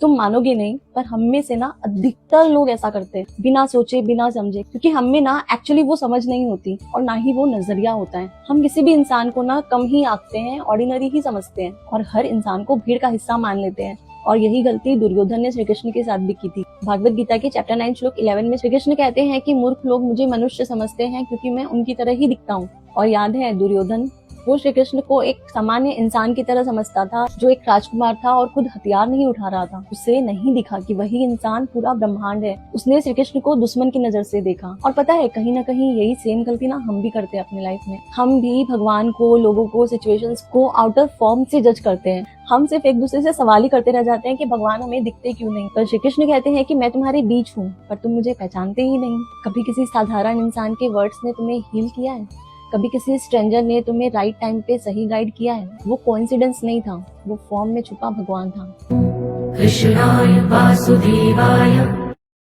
तुम मानोगे नहीं, पर हम में से ना अधिकतर लोग ऐसा करते हैं बिना सोचे बिना समझे, क्योंकि हम में ना एक्चुअली वो समझ नहीं होती और ना ही वो नजरिया होता है। हम किसी भी इंसान को ना कम ही आंकते हैं, ऑर्डिनरी ही समझते हैं और हर इंसान को भीड़ का हिस्सा मान लेते हैं। और यही गलती दुर्योधन ने श्री कृष्ण के साथ भी की थी। भागवत गीता के चैप्टर 9 श्लोक 11 में श्री कृष्ण कहते हैं कि मूर्ख लोग मुझे मनुष्य समझते हैं क्योंकि मैं उनकी तरह ही दिखता हूँ। और याद है, दुर्योधन वो श्री कृष्ण को एक सामान्य इंसान की तरह समझता था, जो एक राजकुमार था और खुद हथियार नहीं उठा रहा था। उसे नहीं दिखा कि वही इंसान पूरा ब्रह्मांड है। उसने श्री कृष्ण को दुश्मन की नजर से देखा। और पता है, कहीं ना कहीं यही सेम गलती ना हम भी करते हैं अपनी लाइफ में। हम भी भगवान को, लोगों को, सिचुएशंस को आउटर फॉर्म से जज करते हैं। हम सिर्फ एक दूसरे से सवाल ही करते रह जाते हैं कि भगवान हमें दिखते क्यों नहीं। पर श्री कृष्ण कहते हैं कि मैं तुम्हारे बीच हूँ, पर तुम मुझे पहचानते ही नहीं। कभी किसी साधारण इंसान के वर्ड्स ने तुम्हें हील किया है? कभी किसी स्ट्रेंजर ने तुम्हें राइट टाइम पे सही गाइड किया है? वो कोइंसिडेंस नहीं था, वो फॉर्म में छुपा भगवान था। कृष्णाय वासुदेवाय